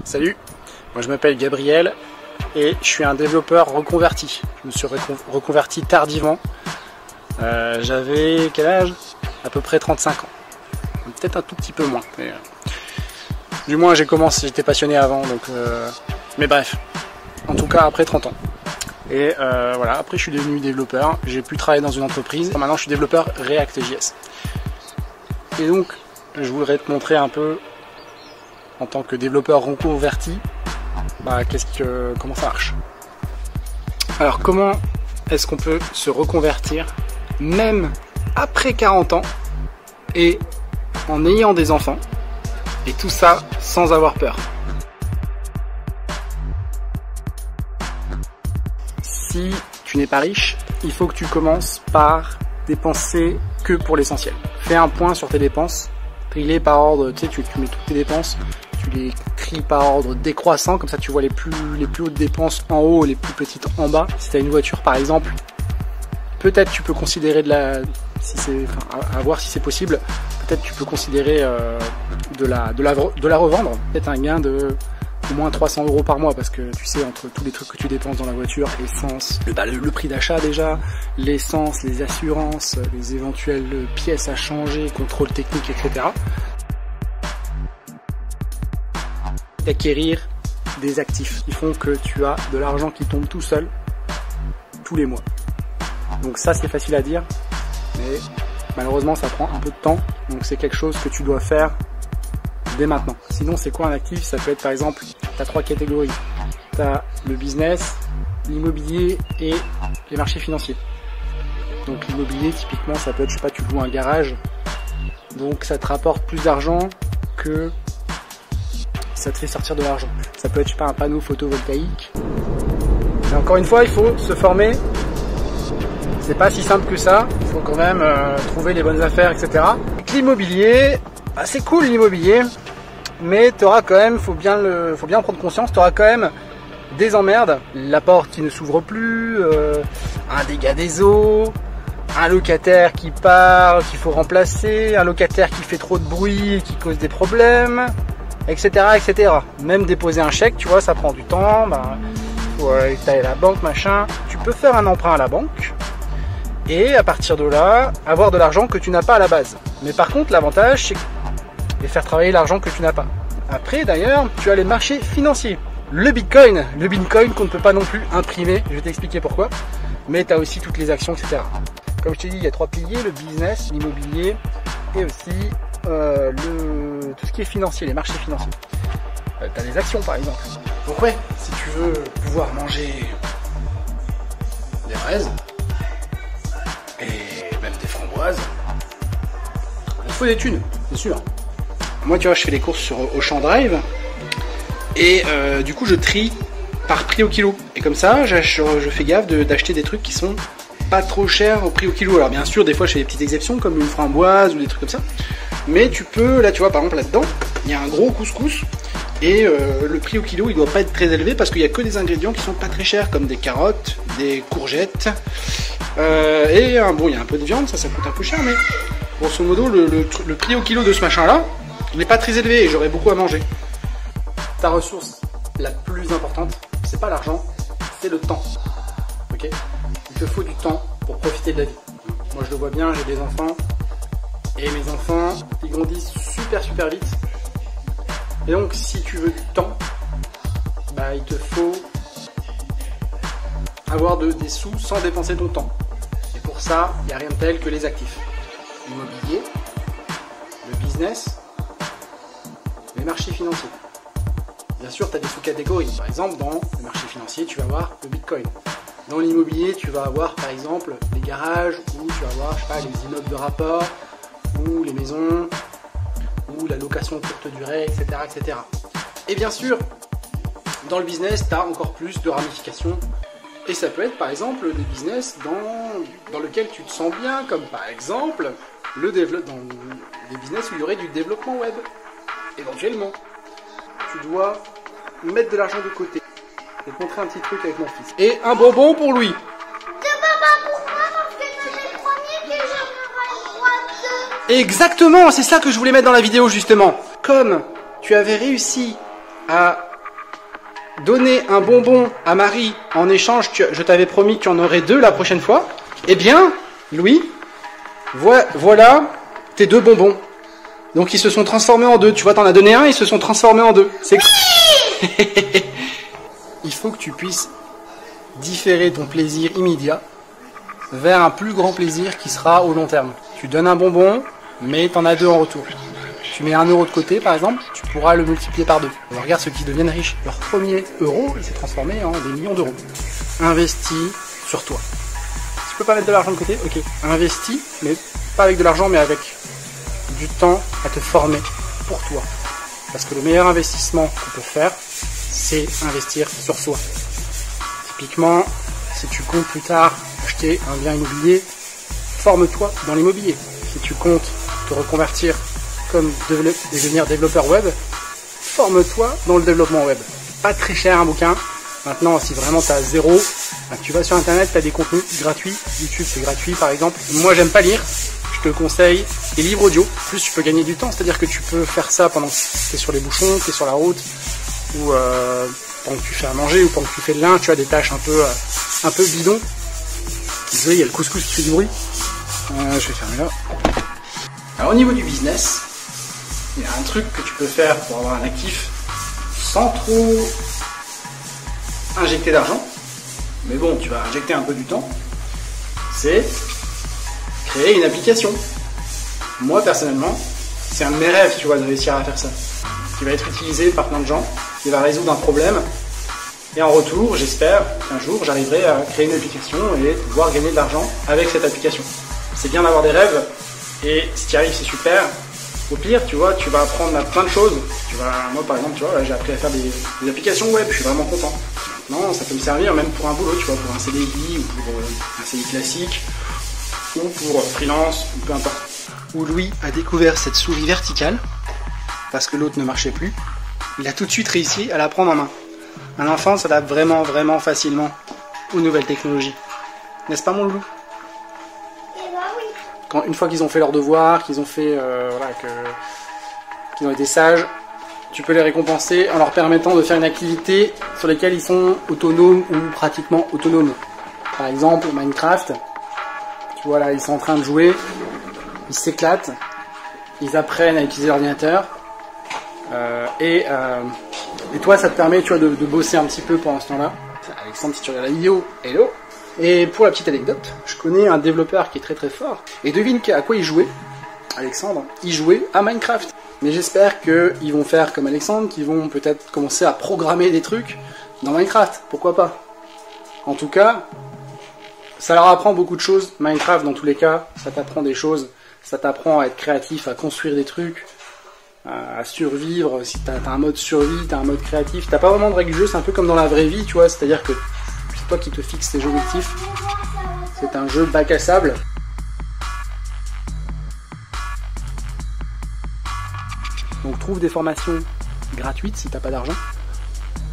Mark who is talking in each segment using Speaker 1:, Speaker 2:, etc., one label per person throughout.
Speaker 1: Salut, moi je m'appelle Gabriel et je suis un développeur reconverti. Je me suis reconverti tardivement. J'avais quel âge? À peu près 35 ans. Peut-être un tout petit peu moins. Mais, du moins j'ai commencé, j'étais passionné avant. Mais bref, en tout cas après 30 ans. Et voilà, après je suis devenu développeur. J'ai pu travailler dans une entreprise. Maintenant je suis développeur React.js. Et donc je voudrais te montrer un peu en tant que développeur reconverti, comment ça marche. Alors comment est-ce qu'on peut se reconvertir même après 40 ans et en ayant des enfants, et tout ça sans avoir peur. Si tu n'es pas riche, il faut que tu commences par dépenser que pour l'essentiel. Fais un point sur tes dépenses, trie-les par ordre, tu sais, tu mets toutes tes dépenses, tu les tries par ordre décroissant, comme ça tu vois les plus hautes dépenses en haut et les plus petites en bas. Si tu as une voiture par exemple, peut-être tu peux considérer à voir si c'est possible, peut-être tu peux considérer de la revendre, peut-être un gain de au moins 300 € par mois, parce que tu sais, entre tous les trucs que tu dépenses dans la voiture, essence, le prix d'achat déjà, l'essence, les assurances, les éventuelles pièces à changer, contrôle technique, etc. D'acquérir des actifs qui font que tu as de l'argent qui tombe tout seul tous les mois. Donc ça c'est facile à dire, mais malheureusement ça prend un peu de temps, donc c'est quelque chose que tu dois faire dès maintenant. Sinon c'est quoi un actif? Ça peut être par exemple, tu as 3 catégories. Tu as le business, l'immobilier et les marchés financiers. Donc l'immobilier typiquement ça peut être, je sais pas, tu loues un garage, donc ça te rapporte plus d'argent que ça te fait sortir de l'argent. Ça peut être, je sais pas, un panneau photovoltaïque. Et encore une fois, il faut se former. C'est pas si simple que ça. Il faut quand même trouver les bonnes affaires, etc. L'immobilier, c'est cool l'immobilier, mais tu auras quand même, faut bien en prendre conscience, tu auras quand même des emmerdes. La porte qui ne s'ouvre plus, un dégât des eaux, un locataire qui part, qu'il faut remplacer, un locataire qui fait trop de bruit et qui cause des problèmes, etc., etc. Même déposer un chèque, tu vois, ça prend du temps. Faut aller à la banque, machin. Tu peux faire un emprunt à la banque et à partir de là, avoir de l'argent que tu n'as pas à la base. Mais par contre, l'avantage, c'est de faire travailler l'argent que tu n'as pas. Après, d'ailleurs, tu as les marchés financiers. Le Bitcoin qu'on ne peut pas non plus imprimer. Je vais t'expliquer pourquoi. Mais tu as aussi toutes les actions, etc. Comme je t'ai dit, il y a 3 piliers, le business, l'immobilier et aussi tout ce qui est financier, les marchés financiers. Tu as les actions par exemple. Donc ouais, si tu veux pouvoir manger des fraises et même des framboises, il faut des thunes, c'est sûr. Moi tu vois, je fais les courses sur Auchan Drive et du coup je trie par prix au kilo. Et comme ça, je fais gaffe d'acheter des trucs qui sont pas trop chers au prix au kilo. Alors bien sûr, des fois je fais des petites exceptions comme une framboise ou des trucs comme ça. Mais tu peux, là tu vois par exemple là-dedans, il y a un gros couscous et le prix au kilo il doit pas être très élevé parce qu'il y a que des ingrédients qui sont pas très chers comme des carottes, des courgettes et il y a un peu de viande, ça coûte un peu cher, mais grosso modo le prix au kilo de ce machin là il n'est pas très élevé et j'aurais beaucoup à manger. Ta ressource la plus importante, c'est pas l'argent, c'est le temps. Ok, il te faut du temps pour profiter de la vie. Moi je le vois bien, j'ai des enfants. Et mes enfants, ils grandissent super vite. Et donc, si tu veux du temps, il te faut avoir des sous sans dépenser ton temps. Et pour ça, il n'y a rien de tel que les actifs. L'immobilier, le business, les marchés financiers. Bien sûr, tu as des sous-catégories. Par exemple, dans les marchés financiers, tu vas avoir le Bitcoin. Dans l'immobilier, tu vas avoir, par exemple, les garages, ou tu vas avoir, je sais pas, les immeubles de rapport, ou les maisons, ou la location courte durée, etc., etc. Et bien sûr, dans le business, tu as encore plus de ramifications. Et ça peut être par exemple des business dans lequel tu te sens bien, comme par exemple dans des business où il y aurait du développement web. Éventuellement, tu dois mettre de l'argent de côté. Je vais te montrer un petit truc avec mon fils. Et un bonbon pour lui. Exactement, c'est ça que je voulais mettre dans la vidéo justement. Comme tu avais réussi à donner un bonbon à Marie en échange, je t'avais promis qu'il y en aurait 2 la prochaine fois. Eh bien, Louis, voilà tes 2 bonbons. Donc ils se sont transformés en 2. Tu vois, t'en as donné un, ils se sont transformés en 2. C'est Il faut que tu puisses différer ton plaisir immédiat vers un plus grand plaisir qui sera au long terme. Tu donnes un bonbon, mais t'en as 2 en retour. Tu mets 1 euro de côté par exemple, tu pourras le multiplier par 2. Alors, regarde ceux qui deviennent riches. Leur premier euro, il s'est transformé en des millions d'euros. Investis sur toi. Tu peux pas mettre de l'argent de côté? Ok. Investis, mais pas avec de l'argent, mais avec du temps à te former pour toi. Parce que le meilleur investissement qu'on peut faire, c'est investir sur soi. Typiquement, si tu comptes plus tard acheter un bien immobilier, forme-toi dans l'immobilier. Si tu comptes te reconvertir comme devenir développeur web, forme-toi dans le développement web. Pas très cher un bouquin. Maintenant, si vraiment tu as 0, tu vas sur internet, tu as des contenus gratuits. YouTube c'est gratuit par exemple. Moi j'aime pas lire, je te conseille les livres audio. En plus tu peux gagner du temps, c'est-à-dire que tu peux faire ça pendant que tu es sur les bouchons, tu es sur la route, ou pendant que tu fais à manger, ou pendant que tu fais le linge, tu as des tâches un peu bidons. Désolé, il y a le couscous qui fait du bruit. Je vais fermer là. Alors au niveau du business, il y a un truc que tu peux faire pour avoir un actif sans trop injecter d'argent, mais bon, tu vas injecter un peu du temps, c'est créer une application. Moi personnellement, c'est un de mes rêves, tu vois, de réussir à faire ça, qui va être utilisé par plein de gens, qui va résoudre un problème, et en retour, j'espère qu'un jour, j'arriverai à créer une application et pouvoir gagner de l'argent avec cette application. C'est bien d'avoir des rêves, et si tu y arrives, c'est super. Au pire, tu vois, tu vas apprendre à plein de choses. Moi par exemple, tu vois, j'ai appris à faire des applications web, je suis vraiment content. Maintenant, ça peut me servir même pour un boulot, tu vois, pour un CDI ou pour un CDI classique, ou pour freelance, ou peu importe. Où Louis a découvert cette souris verticale, parce que l'autre ne marchait plus, il a tout de suite réussi à la prendre en main. Un enfant s'adapte vraiment, vraiment facilement aux nouvelles technologies. N'est-ce pas mon loulou? Une fois qu'ils ont fait leurs devoirs, qu'ils ont fait, qu'ils ont été sages, tu peux les récompenser en leur permettant de faire une activité sur laquelle ils sont autonomes ou pratiquement autonomes. Par exemple, Minecraft, tu vois là, ils sont en train de jouer, ils s'éclatent, ils apprennent à utiliser l'ordinateur, et toi, ça te permet, tu vois, de bosser un petit peu pendant ce temps-là. Alexandre, si tu regardes la vidéo, hello! Et pour la petite anecdote, je connais un développeur qui est très très fort. Et devine à quoi il jouait, Alexandre. Il jouait à Minecraft. Mais j'espère qu'ils vont faire comme Alexandre, qu'ils vont peut-être commencer à programmer des trucs dans Minecraft. Pourquoi pas? En tout cas, ça leur apprend beaucoup de choses. Minecraft, dans tous les cas, ça t'apprend des choses. Ça t'apprend à être créatif, à construire des trucs, à survivre. Si t'as un mode survie, t'as un mode créatif. T'as pas vraiment de règles du jeu, c'est un peu comme dans la vraie vie, tu vois. C'est-à-dire que c'est toi qui te fixes tes objectifs. C'est un jeu bac à sable. Donc trouve des formations gratuites si t'as pas d'argent,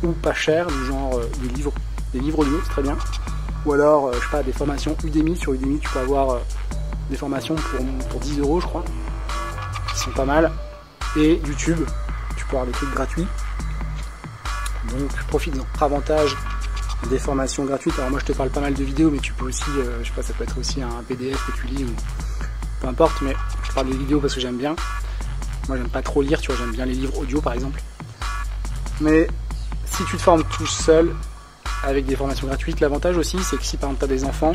Speaker 1: ou pas chères, du genre des livres audio, c'est très bien. Ou alors, je sais pas, des formations Udemy. Sur Udemy, tu peux avoir des formations pour 10 €, je crois, qui sont pas mal. Et YouTube, tu peux avoir des trucs gratuits. Donc profite-en. Avantage des formations gratuites. Alors moi je te parle pas mal de vidéos, mais tu peux aussi, je sais pas, ça peut être aussi un PDF que tu lis, ou peu importe, mais je te parle des vidéos parce que j'aime bien. Moi j'aime pas trop lire, tu vois, j'aime bien les livres audio par exemple. Mais si tu te formes tout seul avec des formations gratuites, l'avantage aussi c'est que si par exemple tu as des enfants,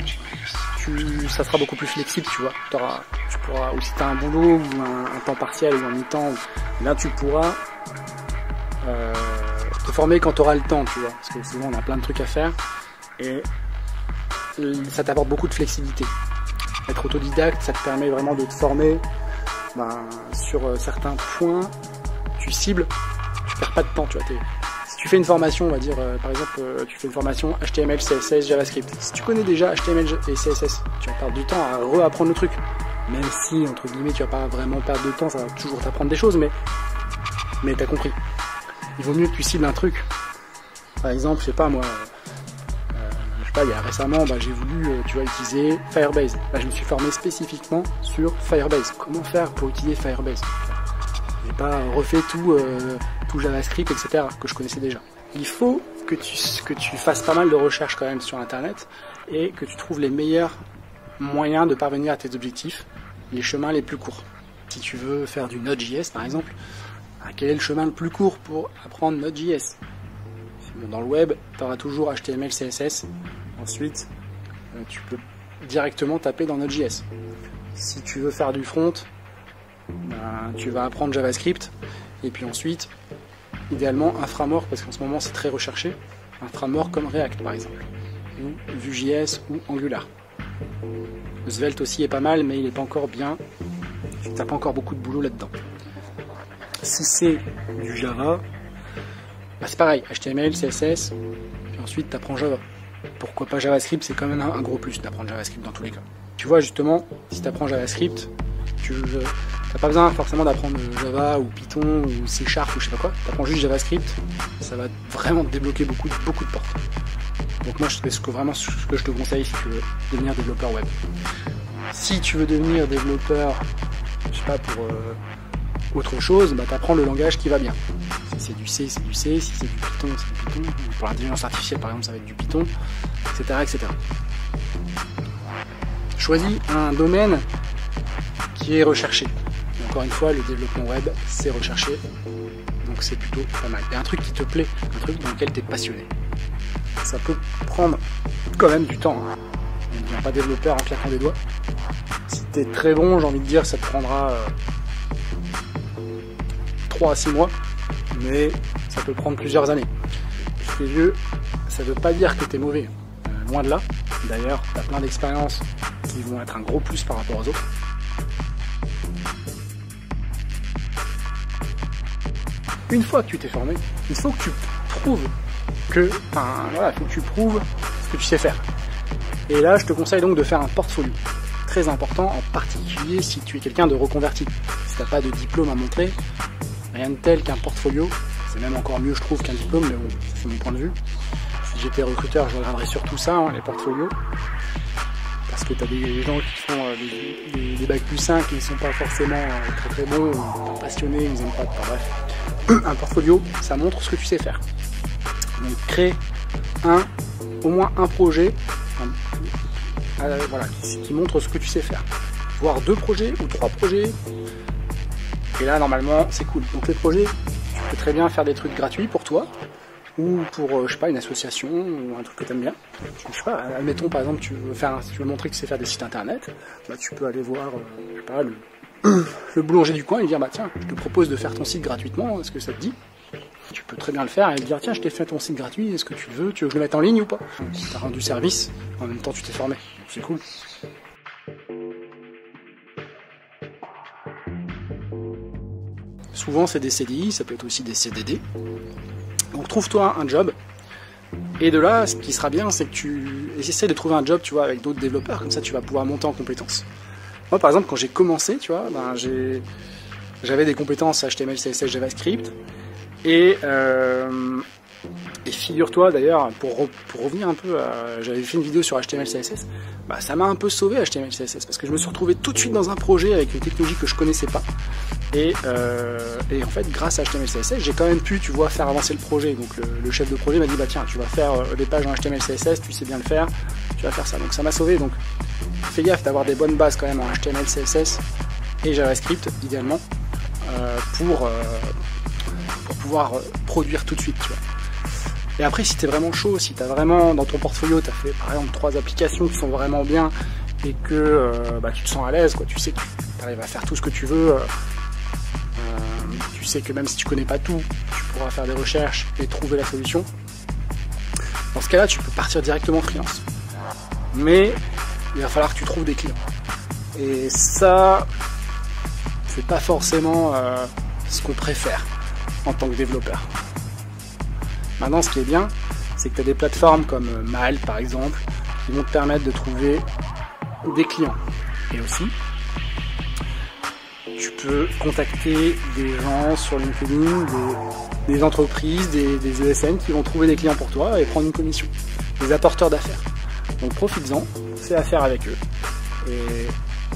Speaker 1: ça sera beaucoup plus flexible, tu vois. Tu pourras, ou si tu as un boulot ou un temps partiel ou un mi-temps, là tu pourras te former quand tu auras le temps, tu vois, parce que souvent on a plein de trucs à faire et ça t'apporte beaucoup de flexibilité. Être autodidacte, ça te permet vraiment de te former sur certains points, tu cibles, tu perds pas de temps, tu vois. Si tu fais une formation, on va dire, par exemple, tu fais une formation HTML, CSS, JavaScript. Si tu connais déjà HTML et CSS, tu vas perdre du temps à reapprendre le truc. Même si, entre guillemets, tu vas pas vraiment perdre de temps, ça va toujours t'apprendre des choses, mais t'as compris. Il vaut mieux que tu cibles un truc. Par exemple, je sais pas moi, il y a récemment, j'ai voulu, tu vois, utiliser Firebase. Là, je me suis formé spécifiquement sur Firebase. Comment faire pour utiliser Firebase? J'ai pas refait tout JavaScript, etc., que je connaissais déjà. Il faut que tu fasses pas mal de recherches quand même sur internet et que tu trouves les meilleurs moyens de parvenir à tes objectifs, les chemins les plus courts. Si tu veux faire du Node.js par exemple, quel est le chemin le plus court pour apprendre Node.js? Dans le web, tu auras toujours HTML, CSS. Ensuite, tu peux directement taper dans Node.js. Si tu veux faire du front, tu vas apprendre JavaScript. Et puis ensuite, idéalement, un framework, parce qu'en ce moment c'est très recherché, un framework comme React par exemple, ou Vue.js ou Angular. Svelte aussi est pas mal, mais il n'est pas encore bien. Tu n'as pas encore beaucoup de boulot là-dedans. Si c'est du Java, c'est pareil, HTML, CSS, puis ensuite tu apprends Java. Pourquoi pas JavaScript? C'est quand même un gros plus d'apprendre JavaScript dans tous les cas. Tu vois, justement, si tu apprends JavaScript, tu n'as pas besoin forcément d'apprendre Java ou Python ou C# ou je sais pas quoi. Tu apprends juste JavaScript, ça va vraiment te débloquer beaucoup de portes. Donc moi, c'est ce que je te conseille si tu veux devenir développeur web. Si tu veux devenir développeur, je sais pas, pour autre chose, tu apprends le langage qui va bien. Si c'est du C, c'est du C, si c'est du Python, c'est du Python. Pour l'intelligence artificielle, par exemple, ça va être du Python, etc., etc. Choisis un domaine qui est recherché. Et encore une fois, le développement web, c'est recherché, donc c'est plutôt pas mal. Et un truc qui te plaît, un truc dans lequel tu es passionné. Ça peut prendre quand même du temps. On ne devient pas développeur en claquant des doigts. Si tu es très bon, j'ai envie de dire, ça te prendra 3 à 6 mois, mais ça peut prendre plusieurs années. Plus t'es vieux, ça ne veut pas dire que tu es mauvais. Loin de là. D'ailleurs, tu as plein d'expériences qui vont être un gros plus par rapport aux autres. Une fois que tu t'es formé, il faut que tu prouves que ce que tu sais faire. Et là, je te conseille donc de faire un portfolio. Très important, en particulier si tu es quelqu'un de reconverti. Si tu n'as pas de diplôme à montrer, rien de tel qu'un portfolio. C'est même encore mieux, je trouve, qu'un diplôme, mais bon, c'est mon point de vue. Si j'étais recruteur, je regarderais surtout ça, les portfolios. Parce que tu as des gens qui font des bacs plus 5 et ils ne sont pas forcément très très bons, ou passionnés, ils n'aiment pas. Bref. Un portfolio, ça montre ce que tu sais faire. Donc crée au moins un projet qui montre ce que tu sais faire. Voire 2 projets ou 3 projets. Et là, normalement, c'est cool. Donc les projets, tu peux très bien faire des trucs gratuits pour toi, ou pour, je sais pas, une association, ou un truc que tu aimes bien. Je sais pas, admettons par exemple, tu veux montrer que tu sais faire des sites internet, tu peux aller voir, je sais pas, le boulanger du coin et lui dire, tiens, je te propose de faire ton site gratuitement, est-ce que ça te dit? Tu peux très bien le faire et lui dire, tiens, je t'ai fait ton site gratuit, est-ce que tu veux que je le mette en ligne ou pas? Tu as rendu service, en même temps tu t'es formé, c'est cool. Souvent c'est des CDI, ça peut être aussi des CDD. Donc trouve-toi un job. Et de là, ce qui sera bien, c'est que tu essaies de trouver un job, tu vois, avec d'autres développeurs, comme ça tu vas pouvoir monter en compétences. Moi par exemple, quand j'ai commencé, tu vois, j'avais des compétences HTML, CSS, JavaScript. Et figure-toi d'ailleurs, pour revenir un peu, j'avais fait une vidéo sur HTML, CSS, ça m'a un peu sauvé HTML, CSS, parce que je me suis retrouvé tout de suite dans un projet avec une technologie que je connaissais pas. Et en fait, grâce à HTML, CSS, j'ai quand même pu, tu vois, faire avancer le projet. Donc le chef de projet m'a dit, tiens, tu vas faire des pages en HTML, CSS, tu sais bien le faire, tu vas faire ça. Donc ça m'a sauvé. Donc fais gaffe d'avoir des bonnes bases quand même en HTML, CSS et JavaScript, idéalement, pour pouvoir produire tout de suite, tu vois. Et après, si tu es vraiment chaud, si tu as vraiment dans ton portfolio, tu as fait par exemple 3 applications qui sont vraiment bien et que tu te sens à l'aise, quoi. Tu sais que tu arrives à faire tout ce que tu veux, tu sais que même si tu connais pas tout, tu pourras faire des recherches et trouver la solution. Dans ce cas-là, tu peux partir directement freelance. Mais il va falloir que tu trouves des clients. Et ça, c'est pas forcément ce qu'on préfère en tant que développeur. Maintenant, ce qui est bien, c'est que tu as des plateformes comme Malte par exemple, qui vont te permettre de trouver des clients. Et aussi, tu peux contacter des gens sur LinkedIn, des entreprises, des ESN qui vont trouver des clients pour toi et prendre une commission. Des apporteurs d'affaires. Donc profites-en, fais affaire avec eux. Et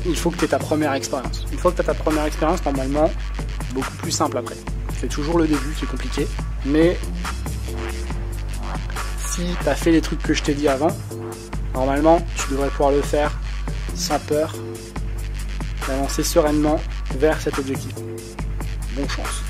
Speaker 1: il faut que tu aies ta première expérience. Une fois que tu as ta première expérience, normalement, beaucoup plus simple après. C'est toujours le début qui est compliqué, mais si tu as fait les trucs que je t'ai dit avant, normalement, tu devrais pouvoir le faire sans peur, d'avancer sereinement vers cet objectif. Bonne chance.